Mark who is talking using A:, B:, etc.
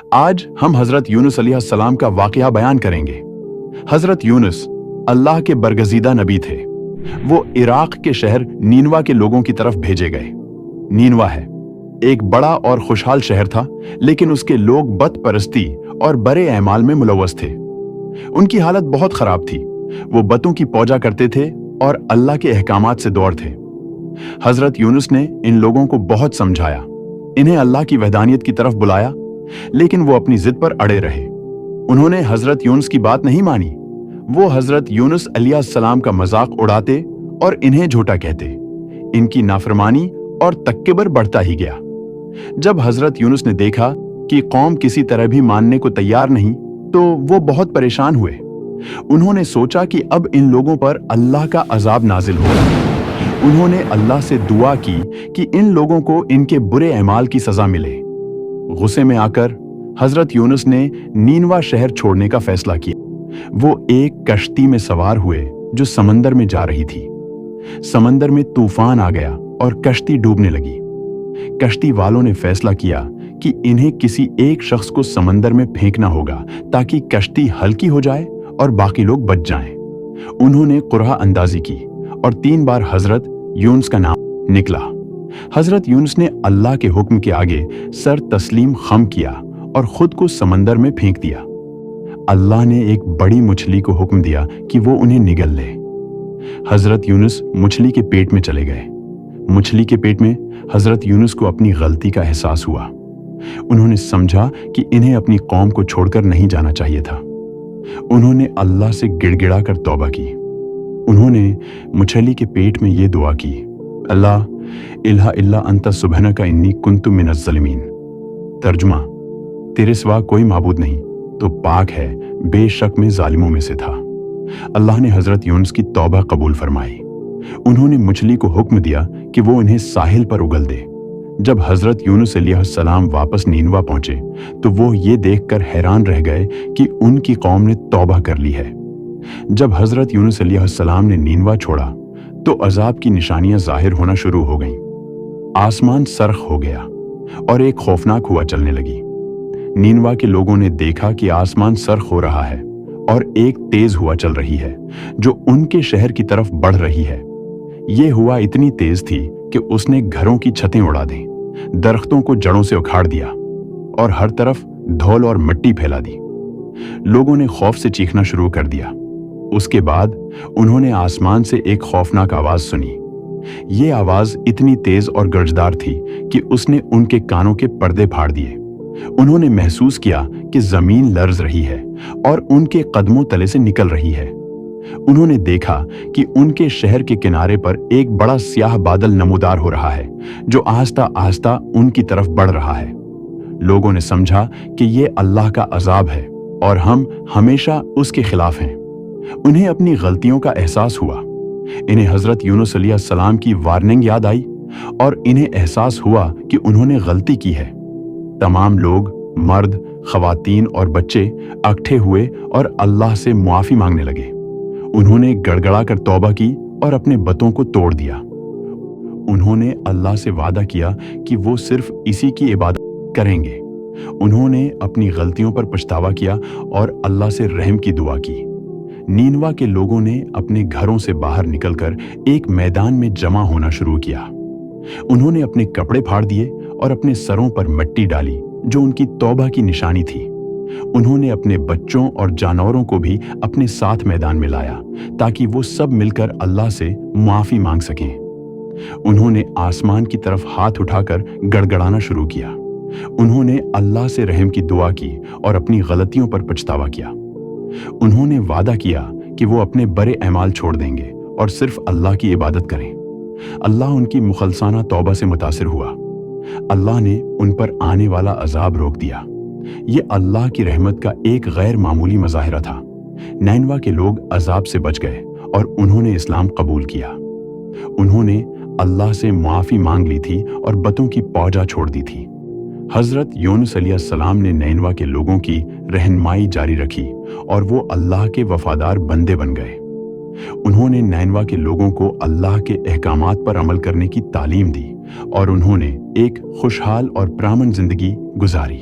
A: आज हम हजरत यूनुस अलैहिस्सलाम का वाकया बयान करेंगे। हजरत यूनुस अल्लाह के बरगजीदा नबी थे। वो इराक के शहर नीनवा के लोगों की तरफ भेजे गए। नीनवा है एक बड़ा और खुशहाल शहर था, लेकिन उसके लोग बदपरस्ती और बड़े एमाल में मुलव्वस थे। उनकी हालत बहुत खराब थी। वो बतों की पूजा करते थे और अल्लाह के अहकामात से दूर थे। हजरत यूनुस ने इन लोगों को बहुत समझाया, इन्हें अल्लाह की वहदानियत की तरफ बुलाया, लेकिन वो अपनी जिद पर अड़े रहे। उन्होंने हजरत यूनुस की बात नहीं मानी। वो हजरत यूनुस अलैहिस्सलाम का मजाक उड़ाते और इन्हें झूठा कहते। इनकी नाफरमानी और तकब्बुर बढ़ता ही गया। जब हजरत यूनुस ने देखा कि कौम किसी तरह भी मानने को तैयार नहीं, तो वो बहुत परेशान हुए। उन्होंने सोचा कि अब इन लोगों पर अल्लाह का अजाब नाजिल होगा। उन्होंने अल्लाह से दुआ की कि इन लोगों को इनके बुरे अमाल की सजा मिले। गुस्से में आकर हजरत यूनुस ने नीनवा शहर छोड़ने का फैसला किया। वो एक कश्ती में सवार हुए जो समंदर में जा रही थी। समंदर में तूफान आ गया और कश्ती डूबने लगी। कश्ती वालों ने फैसला किया कि इन्हें किसी एक शख्स को समंदर में फेंकना होगा ताकि कश्ती हल्की हो जाए और बाकी लोग बच जाएं। उन्होंने कुरहा अंदाजी की और 3 बार हजरत यूनुस का नाम निकला। हजरत यूनुस ने अल्लाह के हुक्म के आगे सर तस्लीम खम किया और खुद को समंदर में फेंक दिया। अल्लाह ने एक बड़ी मछली को हुक्म दिया कि वो उन्हें निगल ले। हजरत यूनुस मछली के पेट में चले गए। मछली के पेट में हजरत यूनुस को अपनी गलती का एहसास हुआ। उन्होंने समझा कि इन्हें अपनी कौम को छोड़कर नहीं जाना चाहिए था। उन्होंने अल्लाह से गिड़गिड़ा कर तौबा की। उन्होंने मछली के पेट में ये दुआ की, अल्लाह इल्हा इल्ला अंता सुबहानका इन्नी कुन्तु मिनज़ ज़ालिमीन। तर्जुमा, तेरे सिवा कोई माबूद नहीं तो पाक है, बेशक में जालिमों में से था। अल्लाह ने हजरत यूनुस की तौबा कबूल फरमाई। उन्होंने मछली को हुक्म दिया कि वो इन्हें साहिल पर उगल दे। जब हजरत यूनुस अलैहिस्सलाम वापस नीनवा पहुंचे तो वो ये देखकर हैरान रह गए कि उनकी कौम ने तौबा कर ली है। जब हजरत यूनुस अलैहिस्सलाम ने नीनवा छोड़ा तो अजाब की निशानियां जाहिर होना शुरू हो गईं। आसमान सर्ख हो गया और एक खौफनाक हुआ चलने लगी। नीनवा के लोगों ने देखा कि आसमान सर्ख हो रहा है और एक तेज हुआ चल रही है जो उनके शहर की तरफ बढ़ रही है। ये हुआ इतनी तेज थी कि उसने घरों की छतें उड़ा दी, दरख्तों को जड़ों से उखाड़ दिया और हर तरफ धूल और मिट्टी फैला दी। लोगों ने खौफ से चीखना शुरू कर दिया। उसके बाद उन्होंने आसमान से एक खौफनाक आवाज सुनी। ये आवाज इतनी तेज और गर्जदार थी कि उसने उनके कानों के पर्दे फाड़ दिए। उन्होंने महसूस किया कि जमीन लर्ज रही है और उनके कदमों तले से निकल रही है। उन्होंने देखा कि उनके शहर के किनारे पर एक बड़ा स्याह बादल नमूदार हो रहा है जो आहिस्ता आहिस्ता उनकी तरफ बढ़ रहा है। लोगों ने समझा कि ये अल्लाह का अजाब है और हम हमेशा उसके खिलाफ हैं। उन्हें अपनी गलतियों का एहसास हुआ। इन्हें हजरत यूनुस अलैहिस्सलाम की वार्निंग याद आई और इन्हें एहसास हुआ कि उन्होंने गलती की है। तमाम लोग, मर्द, खवातीन और बच्चे इकट्ठे हुए और अल्लाह से मुआफी मांगने लगे। उन्होंने गड़गड़ा कर तौबा की और अपने बतों को तोड़ दिया। उन्होंने अल्लाह से वादा किया कि वो सिर्फ इसी की इबादत करेंगे। उन्होंने अपनी गलतियों पर पछतावा किया और अल्लाह से रहम की दुआ की। नीनवा के लोगों ने अपने घरों से बाहर निकलकर एक मैदान में जमा होना शुरू किया। उन्होंने अपने कपड़े फाड़ दिए और अपने सरों पर मिट्टी डाली जो उनकी तौबा की निशानी थी। उन्होंने अपने बच्चों और जानवरों को भी अपने साथ मैदान में लाया ताकि वो सब मिलकर अल्लाह से मुआफी मांग सकें। उन्होंने आसमान की तरफ हाथ उठाकर गड़गड़ाना शुरू किया। उन्होंने अल्लाह से रहम की दुआ की और अपनी गलतियों पर पछतावा किया। उन्होंने वादा किया कि वो अपने बड़े अमाल छोड़ देंगे और सिर्फ अल्लाह की इबादत करें। अल्लाह उनकी मुखलसाना तौबा से मुतासिर हुआ। अल्लाह ने उन पर आने वाला अजाब रोक दिया। ये अल्लाह की रहमत का एक गैर मामूली मज़ाहिरा था। नैनवा के लोग अजाब से बच गए और उन्होंने इस्लाम कबूल किया। उन्होंने अल्लाह से मुआफ़ी मांग ली थी और बतों की पौजा छोड़ दी थी। हजरत यूनुस अलैहिस्सलाम ने नैनवा के लोगों की रहनुमाई जारी रखी और वो अल्लाह के वफादार बंदे बन गए। उन्होंने नैनवा के लोगों को अल्लाह के अहकामात पर अमल करने की तालीम दी और उन्होंने एक खुशहाल और प्रामन जिंदगी गुजारी।